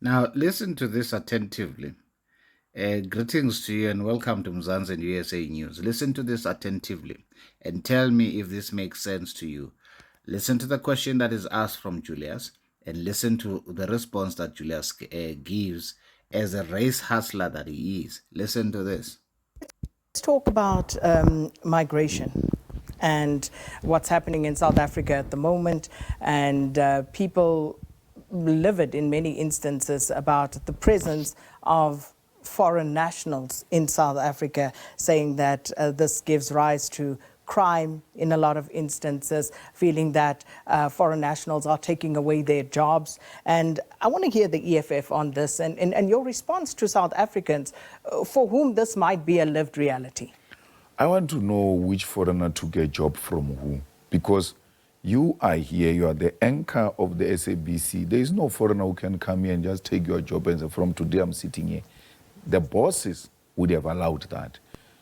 Now, listen to this attentively. Greetings to you and welcome to Mzansi and USA News. Listen to this attentively and tell me if this makes sense to you. Listen to the question that is asked from Julius and listen to the response that Julius gives as a race hustler that he is. Listen to this. Let's talk about migration and what's happening in South Africa at the moment, and people livid in many instances about the presence of foreign nationals in South Africa, saying that this gives rise to crime in a lot of instances, feeling that foreign nationals are taking away their jobs. And I want to hear the EFF on this and your response to South Africans for whom this might be a lived reality. I want to know which foreigner took a job from who, because you are here, you are the anchor of the SABC. There is no foreigner who can come here and just take your job and say, from today I'm sitting here. The bosses would have allowed that.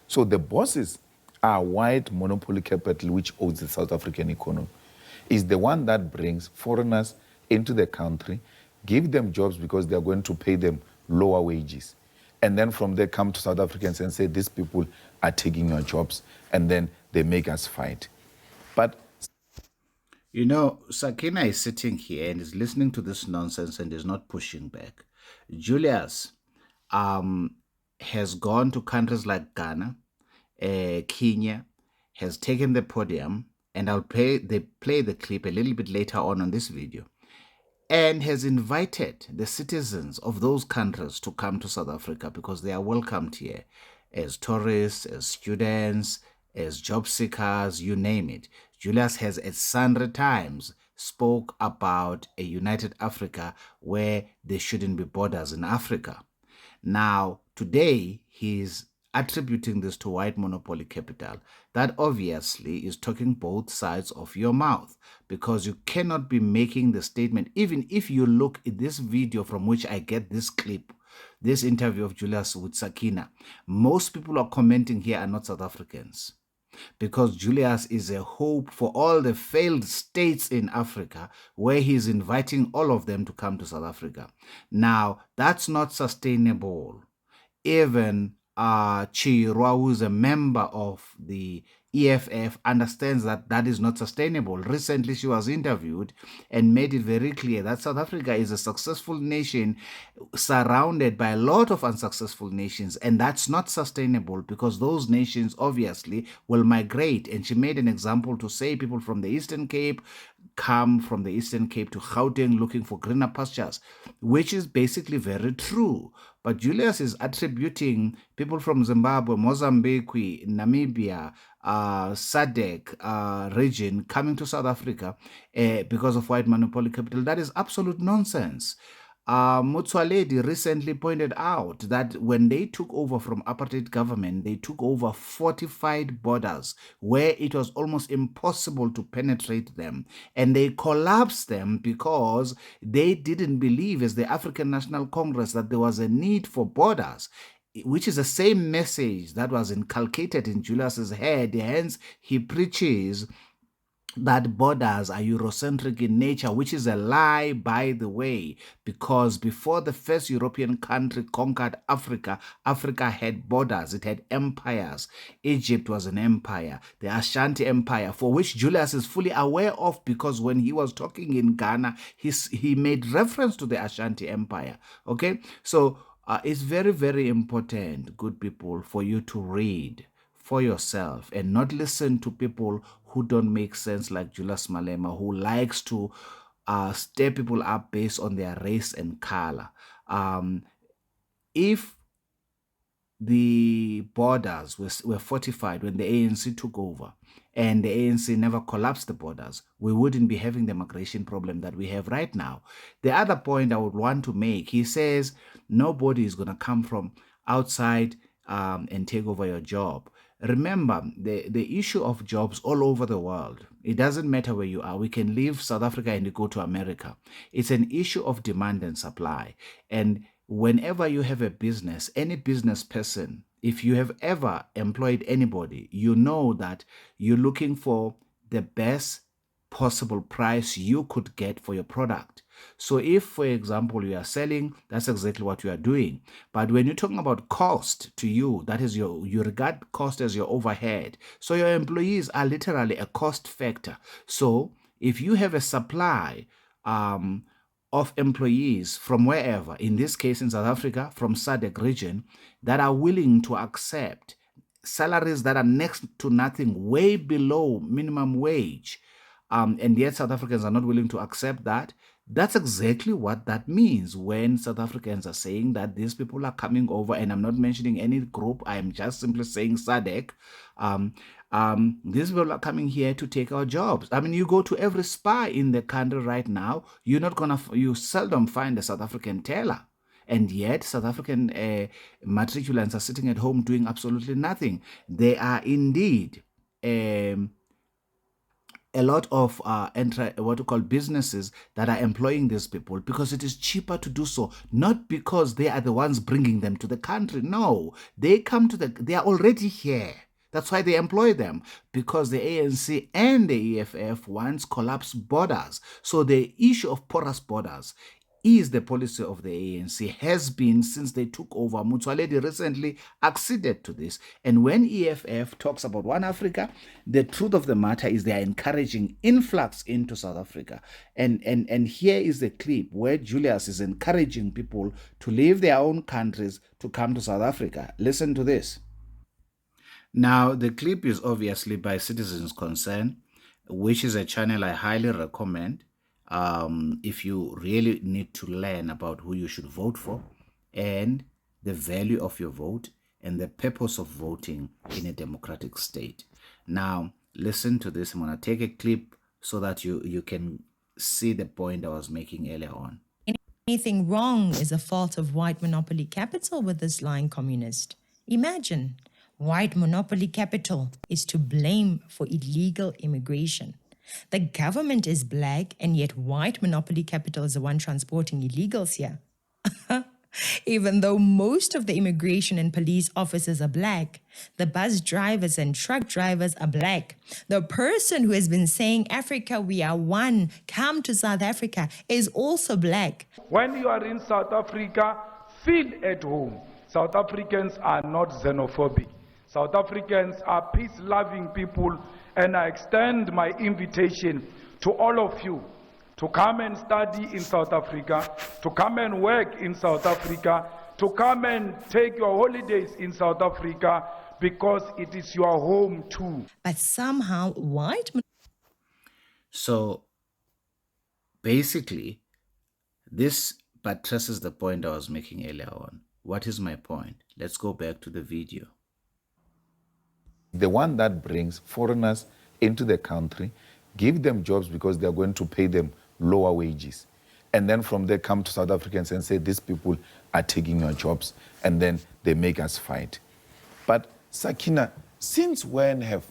So the bosses are white monopoly capital which owns the South African economy. Is the one that brings foreigners into the country, give them jobs because they are going to pay them lower wages. And then from there come to South Africans and say, these people are taking your jobs. And then they make us fight. But you know, Sakina is sitting here and is listening to this nonsense and is not pushing back. Julius has gone to countries like Ghana, Kenya, has taken the podium, and I'll play the clip a little bit later on this video, and has invited the citizens of those countries to come to South Africa because they are welcomed here as tourists, as students, as job seekers, you name it. Julius has at sundry times spoke about a united Africa where there shouldn't be borders in Africa. Now, today, he's attributing this to white monopoly capital. That obviously is talking both sides of your mouth, because you cannot be making the statement, even if you look at this video from which I get this clip, this interview of Julius with Sakina, most people are commenting here are not South Africans, because Julius is a hope for all the failed states in Africa, where he's inviting all of them to come to South Africa. Now, that's not sustainable. Even Chirwa, who's a member of the EFF, understands that that is not sustainable. Recently, she was interviewed and made it very clear that South Africa is a successful nation surrounded by a lot of unsuccessful nations, and that's not sustainable because those nations obviously will migrate. And she made an example to say people from the Eastern Cape come from the Eastern Cape to Gauteng looking for greener pastures, which is basically very true. But Julius is attributing people from Zimbabwe, Mozambique, Namibia, SADC region coming to South Africa because of white monopoly capital. That is absolute nonsense. Motsoaledi recently pointed out that when they took over from apartheid government, they took over fortified borders where it was almost impossible to penetrate them. And they collapsed them because they didn't believe, as the African National Congress, that there was a need for borders, which is the same message that was inculcated in Julius's head. Hence, he preaches that borders are Eurocentric in nature, which is a lie, by the way, because before the first European country conquered Africa, Africa had borders, it had empires. Egypt was an empire, the Ashanti Empire, for which Julius is fully aware of, because when he was talking in Ghana, he made reference to the Ashanti Empire. Okay, so it's very, very important, good people, for you to read for yourself and not listen to people who don't make sense, like Julius Malema, who likes to stir people up based on their race and color. If the borders were fortified when the ANC took over, and the ANC never collapsed the borders, we wouldn't be having the migration problem that we have right now. The other point I would want to make, he says nobody is going to come from outside and take over your job. Remember, the issue of jobs all over the world, it doesn't matter where you are. We can leave South Africa and go to America. It's an issue of demand and supply. And whenever you have a business, any business person, if you have ever employed anybody, you know that you're looking for the best possible price you could get for your product. So if, for example, you are selling, that's exactly what you are doing. But when you're talking about cost to you, that is you regard cost as your overhead. So your employees are literally a cost factor. So if you have a supply of employees from wherever, in this case in South Africa, from SADC region, that are willing to accept salaries that are next to nothing, way below minimum wage, and yet South Africans are not willing to accept that. That's exactly what that means when South Africans are saying that these people are coming over, and I'm not mentioning any group, I'm just simply saying SADC. These people are coming here to take our jobs. I mean, you go to every spa in the country right now, you seldom find a South African tailor. And yet, South African matriculants are sitting at home doing absolutely nothing. They are indeed a lot of what we call businesses that are employing these people because it is cheaper to do so, not because they are the ones bringing them to the country. No, they are already here. That's why they employ them, because the ANC and the EFF once collapsed borders. So the issue of porous borders is the policy of the ANC, has been since they took over. Motsoaledi recently acceded to this. And when EFF talks about One Africa, the truth of the matter is they are encouraging influx into South Africa. And here is the clip where Julius is encouraging people to leave their own countries to come to South Africa. Listen to this. Now, the clip is obviously by Citizens Concern, which is a channel I highly recommend if you really need to learn about who you should vote for and the value of your vote and the purpose of voting in a democratic state. Now, listen to this. I'm going to take a clip so that you can see the point I was making earlier on. Anything wrong is a fault of white monopoly capital with this lying communist. Imagine, white monopoly capital is to blame for illegal immigration. The government is black, and yet white monopoly capital is the one transporting illegals here. Even though most of the immigration and police officers are black, the bus drivers and truck drivers are black. The person who has been saying, Africa, we are one, come to South Africa, is also black. When you are in South Africa, feel at home. South Africans are not xenophobic. South Africans are peace-loving people, and I extend my invitation to all of you to come and study in South Africa, to come and work in South Africa, to come and take your holidays in South Africa, because it is your home too. But somehow white... So basically, this buttresses the point I was making earlier on. What is my point? Let's go back to the video. The one that brings foreigners into the country, give them jobs because they're going to pay them lower wages. And then from there come to South Africans and say, these people are taking your jobs. And then they make us fight. But Sakina, since when have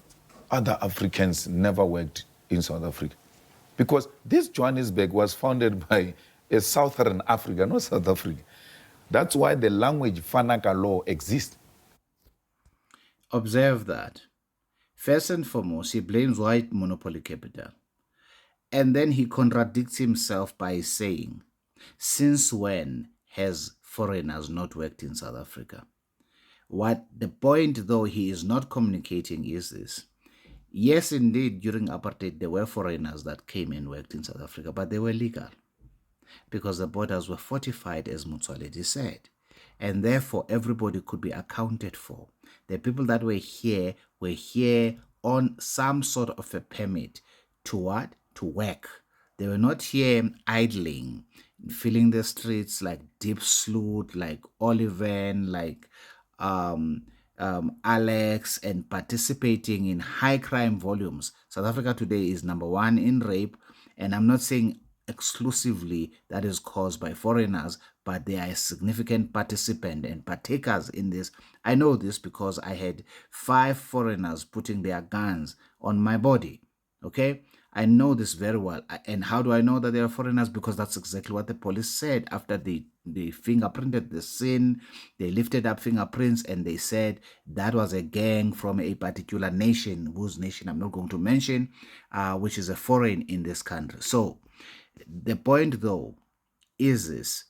other Africans never worked in South Africa? Because this Johannesburg was founded by a Southern Africa, not South Africa. That's why the language Fanaka law exists. Observe that. First and foremost, he blames white monopoly capital. And then he contradicts himself by saying, since when has foreigners not worked in South Africa? What the point, though, he is not communicating is this. Yes, indeed, during apartheid, there were foreigners that came and worked in South Africa, but they were legal because the borders were fortified, as Motsoaledi said. And therefore, everybody could be accounted for. The people that were here on some sort of a permit to what? To work. They were not here idling, filling the streets like Deep Sloot, like Oliven, like Alex, and participating in high crime volumes. South Africa today is #1 in rape, and I'm not saying exclusively that is caused by foreigners, but they are a significant participant and partakers in this. I know this because I had 5 foreigners putting their guns on my body. Okay, I know this very well. And how do I know that they are foreigners? Because that's exactly what the police said after they fingerprinted the scene. They lifted up fingerprints and they said that was a gang from a particular nation, whose nation I'm not going to mention, which is a foreign in this country. So the point, though, is this.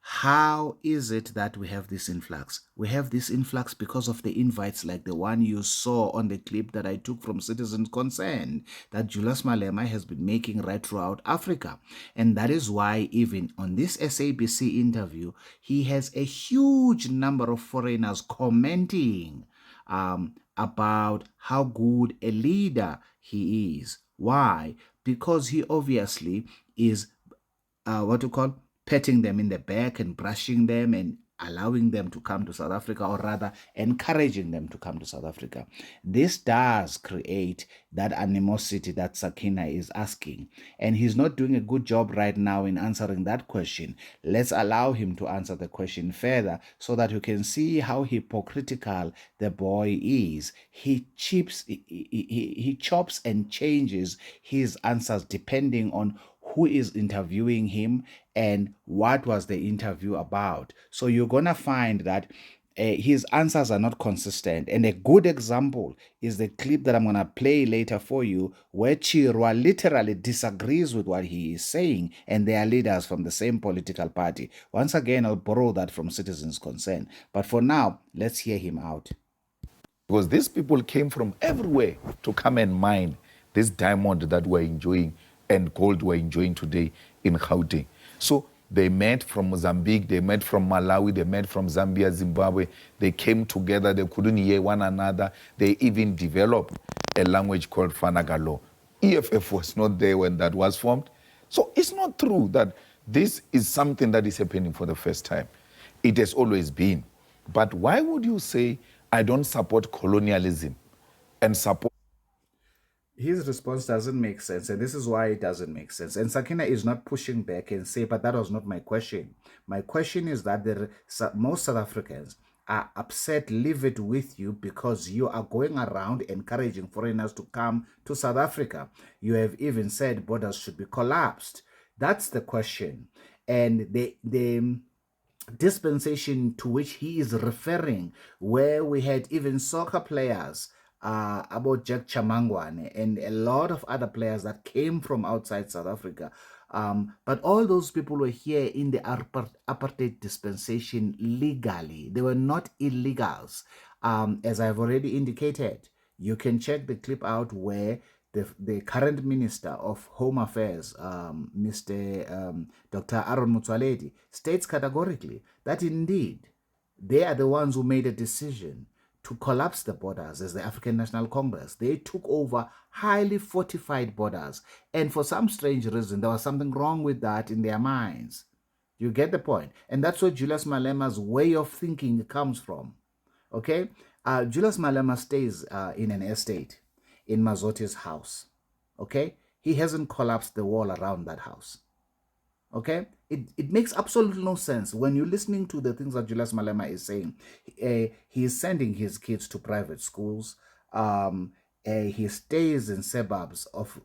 How is it that we have this influx? We have this influx because of the invites like the one you saw on the clip that I took from Citizens Concern that Julius Malema has been making right throughout Africa. And that is why even on this SABC interview, he has a huge number of foreigners commenting about how good a leader he is. Why? Because he obviously is patting them in the back and brushing them and allowing them to come to South Africa, or rather encouraging them to come to South Africa. This does create that animosity that Sakina is asking. And he's not doing a good job right now in answering that question. Let's allow him to answer the question further so that you can see how hypocritical the boy is. He chops and changes his answers depending on who is interviewing him and what was the interview about. So you're going to find that his answers are not consistent. And a good example is the clip that I'm going to play later for you, where Chirwa literally disagrees with what he is saying, and they are leaders from the same political party. Once again, I'll borrow that from Citizens Concern. But for now, let's hear him out. Because these people came from everywhere to come and mine this diamond that we're enjoying and gold we're enjoying today in Gauteng. So they met from Mozambique, they met from Malawi, they met from Zambia, Zimbabwe. They came together, they couldn't hear one another. They even developed a language called Fanagalo. EFF was not there when that was formed. So it's not true that this is something that is happening for the first time. It has always been. But why would you say, I don't support colonialism and support... His response doesn't make sense, and this is why it doesn't make sense. And Sakina is not pushing back and say, but that was not my question. My question is that most South Africans are upset, livid with you because you are going around encouraging foreigners to come to South Africa. You have even said borders should be collapsed. That's the question. And the dispensation to which he is referring, where we had even soccer players about Jack Chamangwane and a lot of other players that came from outside South Africa. But all those people were here in the apartheid dispensation legally. They were not illegals. As I've already indicated, you can check the clip out where the current Minister of Home Affairs, Mr. Dr. Aaron Motsoaledi, states categorically that indeed they are the ones who made a decision to collapse the borders as the African National Congress. They took over highly fortified borders. And for some strange reason, there was something wrong with that in their minds. You get the point? And that's where Julius Malema's way of thinking comes from. Okay? Julius Malema stays in an estate in Mazote's house. Okay? He hasn't collapsed the wall around that house. Okay, it makes absolutely no sense when you're listening to the things that Julius Malema is saying. He is sending his kids to private schools. He stays in suburbs of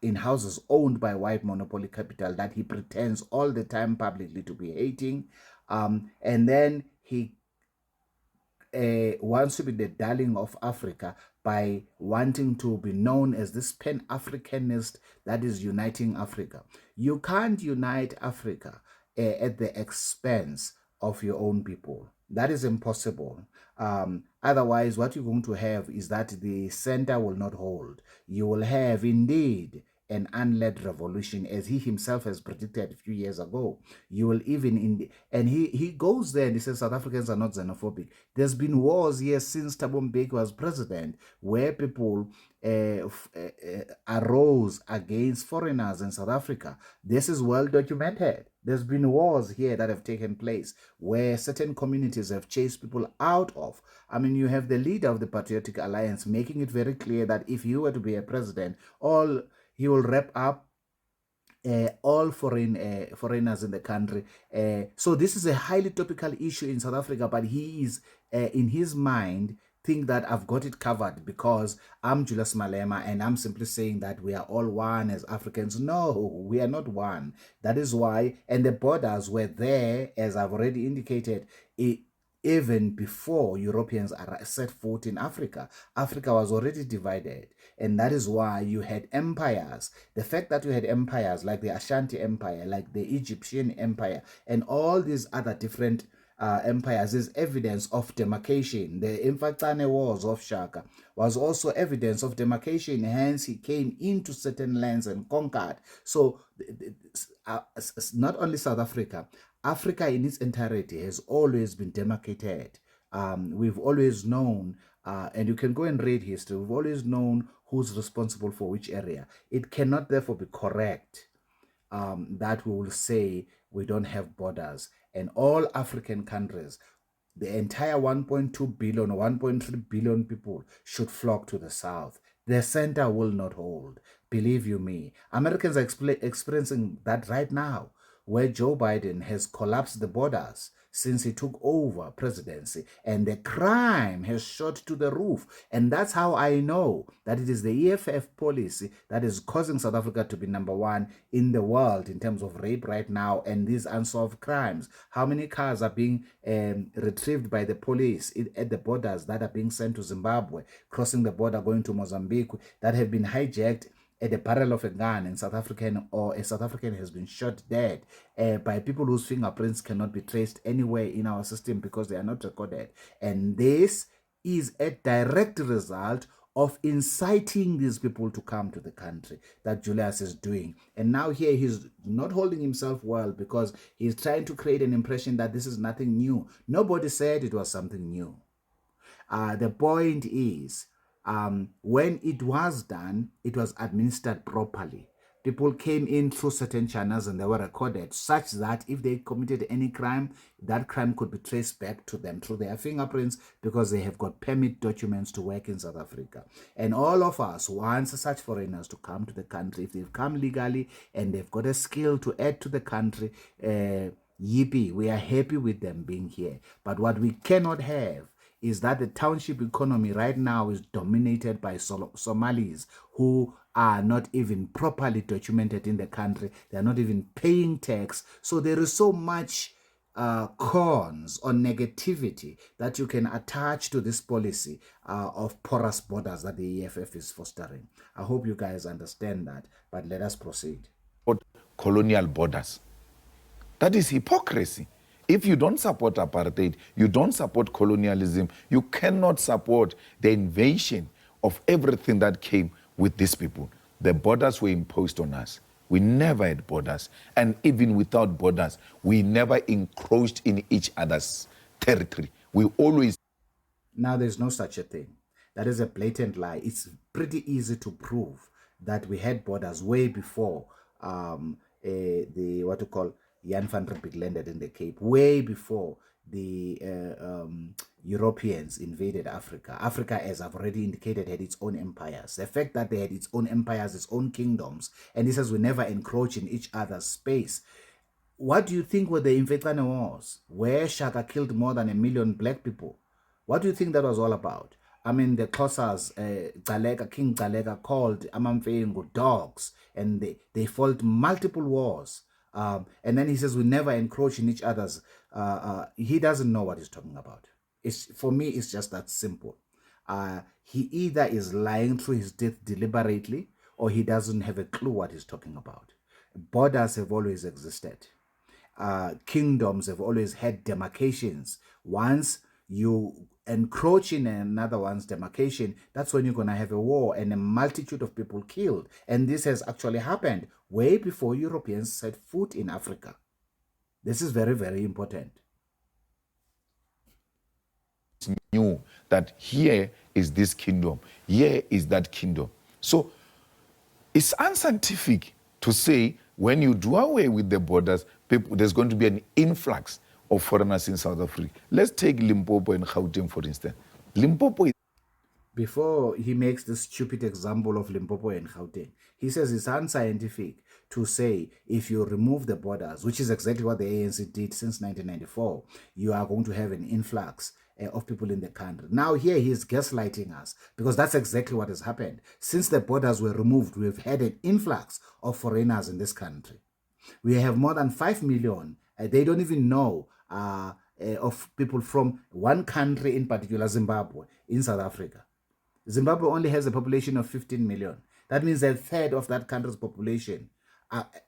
in houses owned by white monopoly capital that he pretends all the time publicly to be hating, and then he wants to be the darling of Africa by wanting to be known as this pan-Africanist that is uniting Africa. You can't unite Africa at the expense of your own people. That is impossible. Otherwise, what you're going to have is that the center will not hold. You will have indeed an unled revolution, as he himself has predicted a few years ago. You will even and he goes there and he says South Africans are not xenophobic. There's been wars here since Thabo Mbeki was president, where people arose against foreigners in South Africa. This is well documented. There's been wars here that have taken place where certain communities have chased people out of. I mean, you have the leader of the Patriotic Alliance making it very clear that if he were to be a president, he will wrap up all foreigners in the country. So this is a highly topical issue in South Africa, but he is, in his mind, think that I've got it covered because I'm Julius Malema and I'm simply saying that we are all one as Africans. No, we are not one. That is why, and the borders were there, as I've already indicated, even before Europeans set foot in Africa. Africa was already divided. And that is why you had empires. The fact that you had empires like the Ashanti Empire, like the Egyptian Empire, and all these other different empires is evidence of demarcation. The Mfatane Wars of Shaka was also evidence of demarcation. Hence, he came into certain lands and conquered. So, not only South Africa, Africa in its entirety has always been demarcated. We've always known, and you can go and read history, we've always known who's responsible for which area. It cannot therefore be correct that we will say we don't have borders. And all African countries, the entire 1.2 billion or 1.3 billion people should flock to the south. The center will not hold. Believe you me. Americans are experiencing that right now, where Joe Biden has collapsed the borders since he took over presidency, and the crime has shot to the roof. And that's how I know that it is the EFF policy that is causing South Africa to be number one in the world in terms of rape right now and these unsolved crimes. How many cars are being retrieved by the police at the borders that are being sent to Zimbabwe, crossing the border going to Mozambique, that have been hijacked at the barrel of a gun, and South African has been shot dead by people whose fingerprints cannot be traced anywhere in our system because they are not recorded. And this is a direct result of inciting these people to come to the country that Julius is doing. And now here he's not holding himself well because he's trying to create an impression that this is nothing new. Nobody said it was something new. The point is, when it was done, it was administered properly. People came in through certain channels and they were recorded such that if they committed any crime, that crime could be traced back to them through their fingerprints because they have got permit documents to work in South Africa. And all of us want such foreigners to come to the country. If they've come legally and they've got a skill to add to the country, yippee, we are happy with them being here. But what we cannot have is that the township economy right now is dominated by Somalis who are not even properly documented in the country. They are not even paying tax. So there is so much cons or negativity that you can attach to this policy of porous borders that the EFF is fostering. I hope you guys understand that, but let us proceed. Colonial borders. That is hypocrisy. If you don't support apartheid, you don't support colonialism, you cannot support the invasion of everything that came with these people. The borders were imposed on us. We never had borders. And even without borders, we never encroached in each other's territory. We always... Now, there's no such a thing. That is a blatant lie. It's pretty easy to prove that we had borders way before Jan van Riebeeck landed in the Cape, way before the Europeans invaded Africa. Africa, as I've already indicated, had its own empires. The fact that they had its own empires, its own kingdoms, and this says we never encroach in each other's space. What do you think were the Mfetane Wars, where Shaka killed more than 1 million black people? What do you think that was all about? I mean, the Xhosas, King Gcaleka called Amamfengu dogs, and they fought multiple wars. And then he says we never encroach in each other's. He doesn't know what he's talking about. For me, it's just that simple. He either is lying through his teeth deliberately, or he doesn't have a clue what he's talking about. Borders have always existed. Kingdoms have always had demarcations. Once you encroach in another one's demarcation, that's when you're going to have a war and a multitude of people killed. And this has actually happened way before Europeans set foot in Africa. This is very, very important. Knew that here is this kingdom, here is that kingdom. So it's unscientific to say when you do away with the borders, there's going to be an influx of foreigners in South Africa. Let's take Limpopo and Gauteng, for instance. Limpopo is... Before he makes this stupid example of Limpopo and Gauteng, he says it's unscientific to say if you remove the borders, which is exactly what the ANC did since 1994, you are going to have an influx of people in the country. Now here he is gaslighting us because that's exactly what has happened. Since the borders were removed, we've had an influx of foreigners in this country. We have more than 5 million. They don't even know of people from one country in particular, Zimbabwe, in South Africa. Zimbabwe only has a population of 15 million. That means a third of that country's population,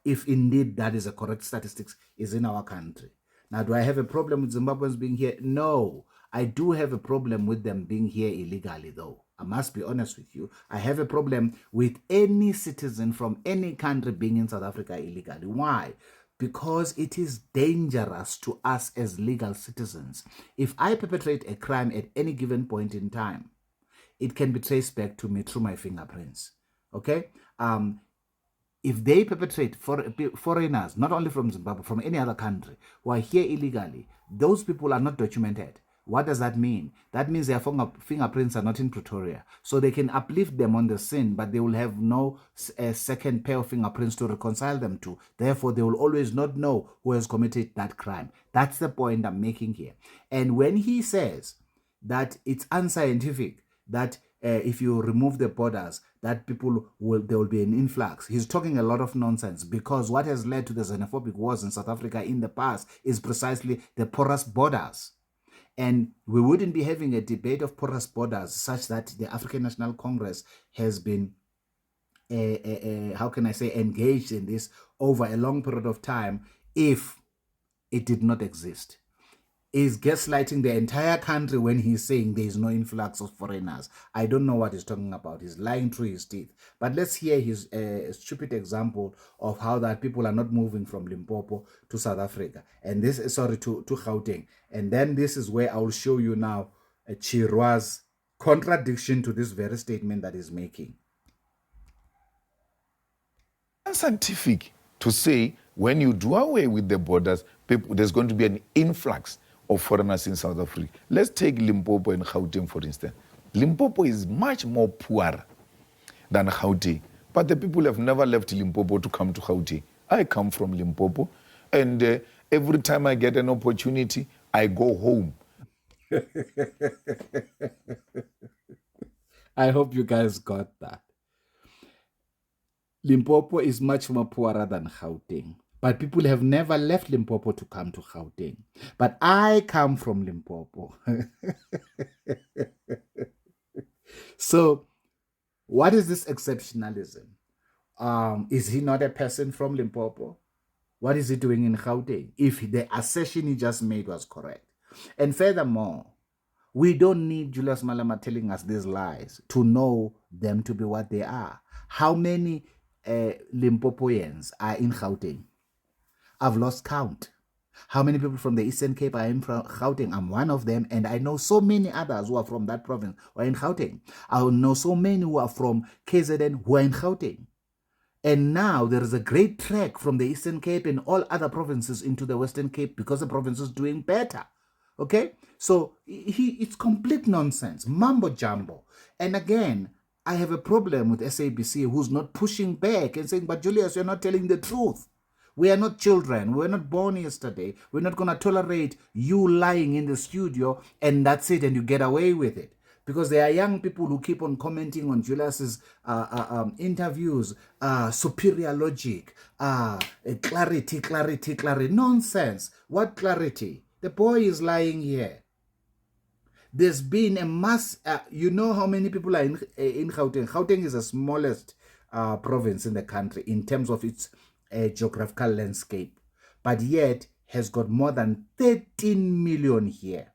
if indeed that is a correct statistics, is in our country. Now, do I have a problem with Zimbabweans being here? No. I do have a problem with them being here illegally, though. I must be honest with you. I have a problem with any citizen from any country being in South Africa illegally. Why? Because it is dangerous to us as legal citizens. If I perpetrate a crime at any given point in time, it can be traced back to me through my fingerprints. Okay? If they perpetrate, foreigners, not only from Zimbabwe, from any other country, who are here illegally, those people are not documented. What does that mean? That means their fingerprints are not in Pretoria. So they can uplift them on the scene, but they will have no second pair of fingerprints to reconcile them to. Therefore, they will always not know who has committed that crime. That's the point I'm making here. And when he says that it's unscientific, that if you remove the borders, that there will be an influx. He's talking a lot of nonsense, because what has led to the xenophobic wars in South Africa in the past is precisely the porous borders. And we wouldn't be having a debate of porous borders such that the African National Congress has been, engaged in this over a long period of time if it did not exist. Is gaslighting the entire country when he's saying there is no influx of foreigners. I don't know what he's talking about. He's lying through his teeth. But let's hear his stupid example of how that people are not moving from Limpopo to South Africa. And this is, to Gauteng. And then this is where I will show you now Chirwa's contradiction to this very statement that he's making. Unscientific to say when you do away with the borders, there's going to be an influx of foreigners in South Africa. Let's take Limpopo and Gauteng, for instance. Limpopo is much more poor than Gauteng, but the people have never left Limpopo to come to Gauteng. I come from Limpopo, and every time I get an opportunity, I go home. I hope you guys got that. Limpopo is much more poorer than Gauteng. But people have never left Limpopo to come to Gauteng. But I come from Limpopo. So, what is this exceptionalism? Is he not a person from Limpopo? What is he doing in Gauteng? If the assertion he just made was correct. And furthermore, we don't need Julius Malema telling us these lies to know them to be what they are. How many Limpopoans are in Gauteng? I've lost count. How many people from the Eastern Cape are in Gauteng? I'm one of them, and I know so many others who are from that province who are in Gauteng. I know so many who are from KZN who are in Gauteng. And now there is a great trek from the Eastern Cape and all other provinces into the Western Cape because the province is doing better. Okay? So it's complete nonsense, mumbo jumbo. And again, I have a problem with SABC who's not pushing back and saying, but Julius, you're not telling the truth. We are not children. We were not born yesterday. We're not going to tolerate you lying in the studio and that's it, and you get away with it. Because there are young people who keep on commenting on Julius's interviews, superior logic, clarity. Nonsense. What clarity? The boy is lying here. There's been a mass, you know how many people are in Gauteng. Gauteng is the smallest province in the country in terms of its geographical landscape, but yet has got more than 13 million here.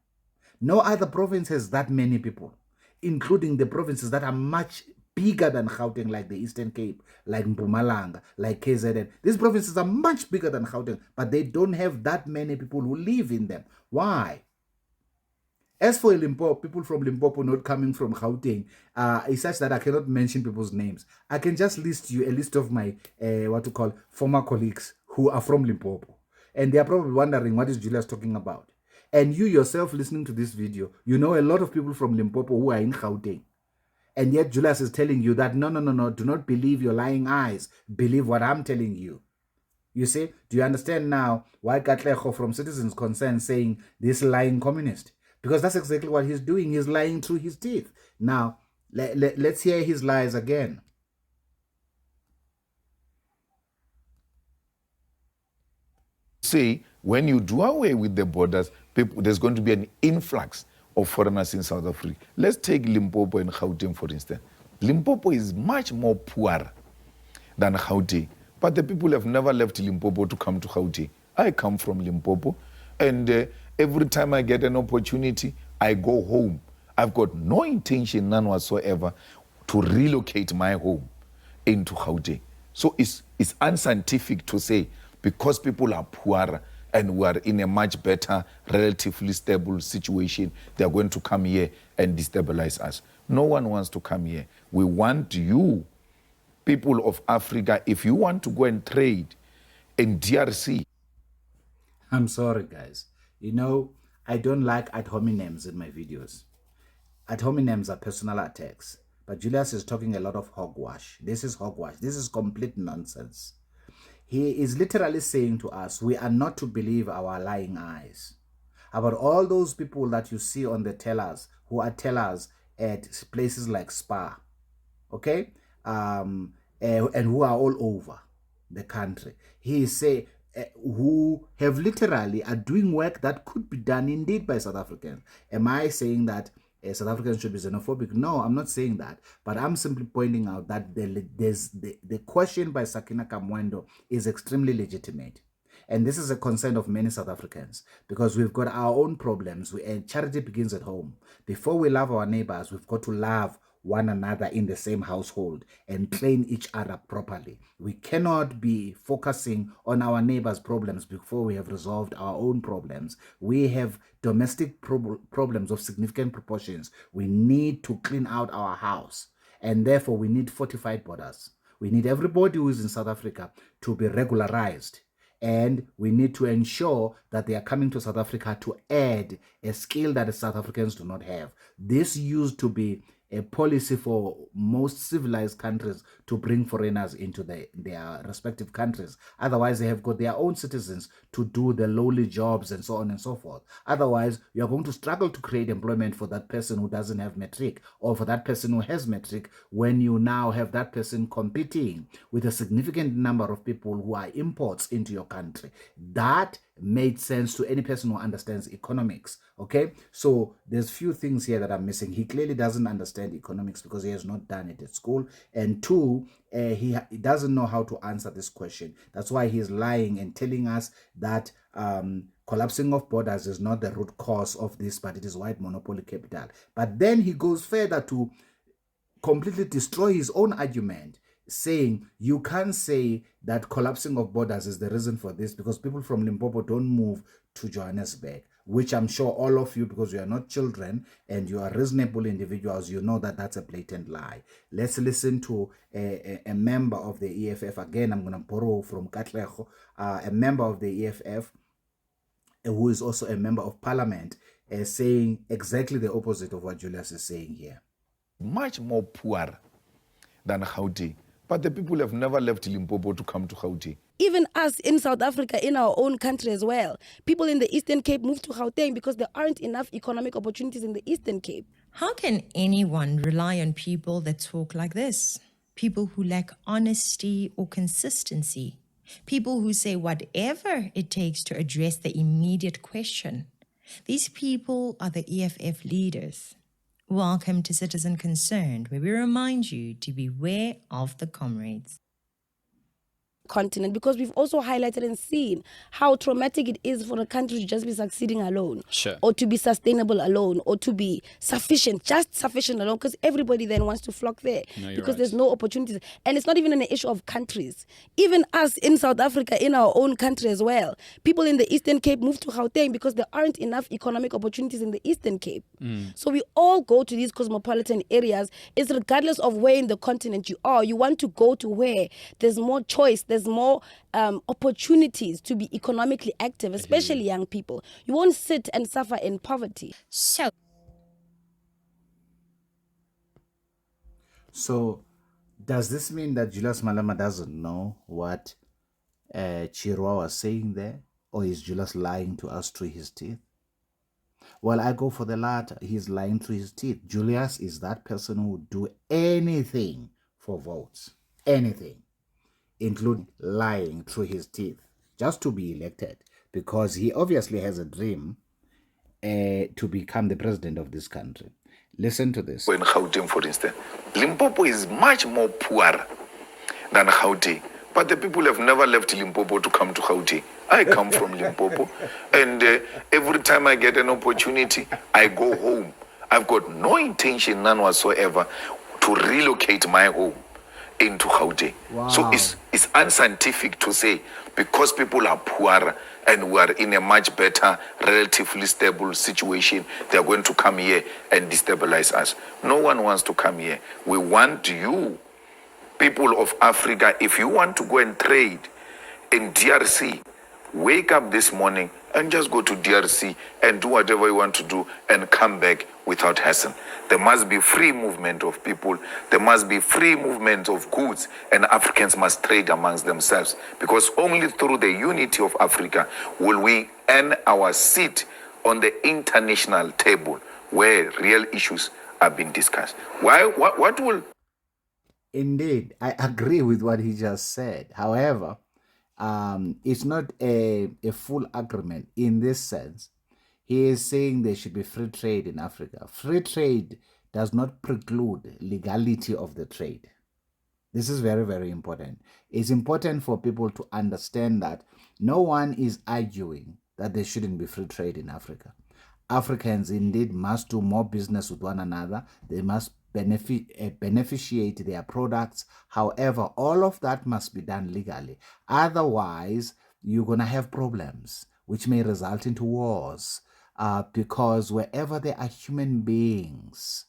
No other province has that many people, including the provinces that are much bigger than Gauteng, like the Eastern Cape, like Mpumalanga, like KZN. These provinces are much bigger than Gauteng, but they don't have that many people who live in them. Why? As for Limpopo, people from Limpopo not coming from Gauteng, it's such that I cannot mention people's names. I can just list you a list of my, former colleagues who are from Limpopo. And they are probably wondering, what is Julius talking about? And you yourself listening to this video, you know a lot of people from Limpopo who are in Gauteng. And yet Julius is telling you that, no, do not believe your lying eyes. Believe what I'm telling you. You see, do you understand now why Katleho from Citizens Concern saying this lying communist? Because that's exactly what he's doing. He's lying through his teeth. Now, let's hear his lies again. Say When you do away with the borders, there's going to be an influx of foreigners in South Africa. Let's take Limpopo and Gauteng, for instance. Limpopo is much more poor than Gauteng, but the people have never left Limpopo to come to Gauteng. I come from Limpopo, and every time I get an opportunity, I go home. I've got no intention, none whatsoever, to relocate my home into Gauteng. So it's unscientific to say because people are poorer and we are in a much better, relatively stable situation, they are going to come here and destabilize us. No one wants to come here. We want you, people of Africa, if you want to go and trade in DRC. I'm sorry, guys. You know, I don't like ad hominems in my videos. Ad hominems are personal attacks. But Julius is talking a lot of hogwash. This is hogwash. This is complete nonsense. He is literally saying to us, we are not to believe our lying eyes. About all those people that you see on the tellers, who are tellers at places like Spa, okay? And who are all over the country. He say, who have literally are doing work that could be done indeed by South Africans. Am I saying that South Africans should be xenophobic? No, I'm not saying that. But I'm simply pointing out that the question by Sakina Kamwendo is extremely legitimate. And this is a concern of many South Africans because we've got our own problems. And charity begins at home. Before we love our neighbors, we've got to love one another in the same household and train each other properly. We cannot be focusing on our neighbors' problems before we have resolved our own problems. We have domestic problems of significant proportions. We need to clean out our house, and therefore we need fortified borders. We need everybody who is in South Africa to be regularized. And we need to ensure that they are coming to South Africa to add a skill that the South Africans do not have. This used to be a policy for most civilized countries to bring foreigners into their respective countries. Otherwise, they have got their own citizens to do the lowly jobs and so on and so forth. Otherwise, you are going to struggle to create employment for that person who doesn't have matric or for that person who has matric when you now have that person competing with a significant number of people who are imports into your country. That made sense to any person who understands economics. Okay, so there's few things here that are missing. He clearly doesn't understand economics because he has not done it at school, and two, he doesn't know how to answer this question. That's why he's lying and telling us that collapsing of borders is not the root cause of this, but it is white monopoly capital. But then he goes further to completely destroy his own argument, saying you can't say that collapsing of borders is the reason for this because people from Limpopo don't move to Johannesburg, which I'm sure all of you, because you are not children and you are reasonable individuals, you know that that's a blatant lie. Let's listen to a member of the EFF. Again, I'm going to borrow from Katlego, a member of the EFF, who is also a member of parliament, saying exactly the opposite of what Julius is saying here. Much more poor than Gauteng. But the people have never left Limpopo to come to Gauteng. Even us in South Africa, in our own country as well, people in the Eastern Cape move to Gauteng because there aren't enough economic opportunities in the Eastern Cape. How can anyone rely on people that talk like this? People who lack honesty or consistency. People who say whatever it takes to address the immediate question. These people are the EFF leaders. Welcome to Citizen Concerned, where we remind you to beware of the comrades. Continent, because we've also highlighted and seen how traumatic it is for a country to just be succeeding alone, Sure. or to be sustainable alone, or to be sufficient, just sufficient alone, because everybody then wants to flock there because there's no opportunities. And it's not even an issue of countries. Even us in South Africa, in our own country as well, people in the Eastern Cape move to Gauteng because there aren't enough economic opportunities in the Eastern Cape. So we all go to these cosmopolitan areas. It's regardless of where in the continent you are, you want to go to where there's more choice, there's more opportunities to be economically active, especially young people. You won't sit and suffer in poverty. So does this mean that Julius Malema doesn't know what Chirwa was saying there? Or is Julius lying to us through his teeth? Well, I go for the latter. He's lying through his teeth. Julius is that person who would do anything for votes. Anything. Including lying through his teeth, just to be elected. because he obviously has a dream to become the president of this country. Listen to this. In Gauteng, for instance, Limpopo is much more poor than Gauteng. But the people have never left Limpopo to come to Gauteng. I come from Limpopo, and every time I get an opportunity, I go home. I've got no intention, none whatsoever, to relocate my home into Gauteng. Wow. So it's unscientific to say because people are poorer and we are in a much better, relatively stable situation, they are going to come here and destabilize us. No one wants to come here. We want you, people of Africa, if you want to go and trade in DRC, wake up this morning and just go to DRC and do whatever you want to do and come back without hassle. There must be free movement of people. There must be free movement of goods, and Africans must trade amongst themselves, because only through the unity of Africa will we earn our seat on the international table where real issues are being discussed. What will... Indeed, I agree with what he just said. However, it's not a full agreement in this sense. He is saying there should be free trade in Africa. Free trade does not preclude legality of the trade. This is very, very important. It's important for people to understand that no one is arguing that there shouldn't be free trade in Africa. Africans indeed must do more business with one another. They must beneficiate their products. However, all of that must be done legally. Otherwise, you're going to have problems, which may result into wars. Because wherever there are human beings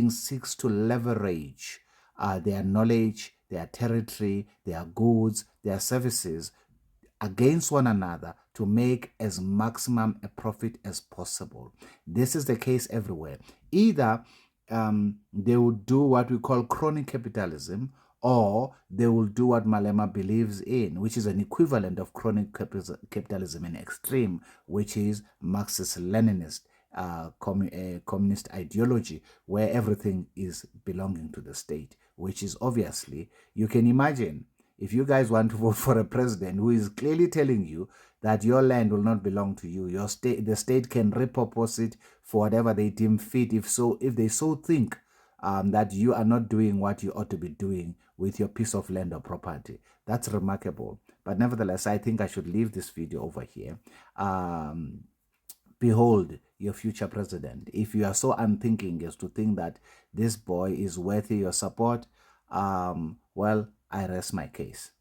seeks to leverage their knowledge, their territory, their goods, their services against one another to make as maximum a profit as possible. This is the case everywhere. Either they will do what we call crony capitalism, or they will do what Malema believes in, which is an equivalent of crony capitalism in extreme, which is Marxist-Leninist communist ideology, where everything is belonging to the state, which is obviously, you can imagine, if you guys want to vote for a president who is clearly telling you that your land will not belong to you, your state, the state can repurpose it for whatever they deem fit, if they so think that you are not doing what you ought to be doing with your piece of land or property. That's remarkable. But nevertheless, I think I should leave this video over here. Behold your future president. If you are so unthinking as to think that this boy is worthy your support, well, I rest my case.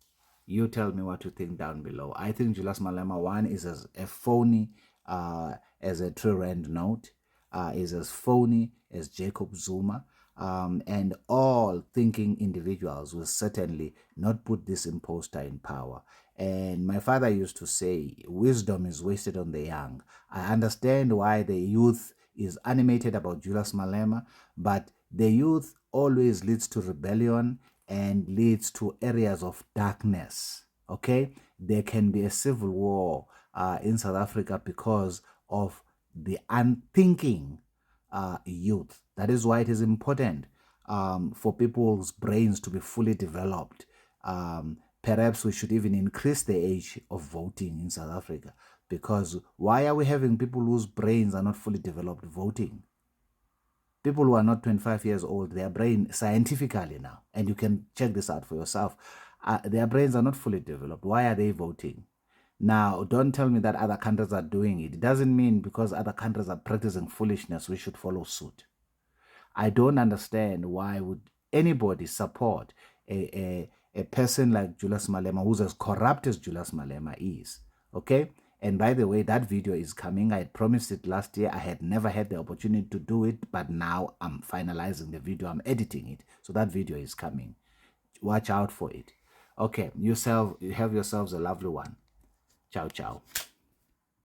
You tell me what you think down below. I think Julius Malema, one, is as a phony as a true rand note, is as phony as Jacob Zuma, and all thinking individuals will certainly not put this imposter in power. And my father used to say, wisdom is wasted on the young. I understand why the youth is animated about Julius Malema, but the youth always leads to rebellion and leads to areas of darkness. Okay, there can be a civil war in South Africa because of the unthinking youth. That is why it is important for people's brains to be fully developed. Perhaps we should even increase the age of voting in South Africa, because why are we having people whose brains are not fully developed voting? People who are not 25 years old, their brain scientifically now, and you can check this out for yourself, their brains are not fully developed. Why are they voting? Now, don't tell me that other countries are doing it. It doesn't mean because other countries are practicing foolishness, we should follow suit. I don't understand why would anybody support a person like Julius Malema, who's as corrupt as Julius Malema is. Okay? And by the way, that video is coming. I had promised it last year. I had never had the opportunity to do it, but now I'm finalizing the video. I'm editing it. So that video is coming. Watch out for it. Okay, have yourselves a lovely one. Ciao, ciao.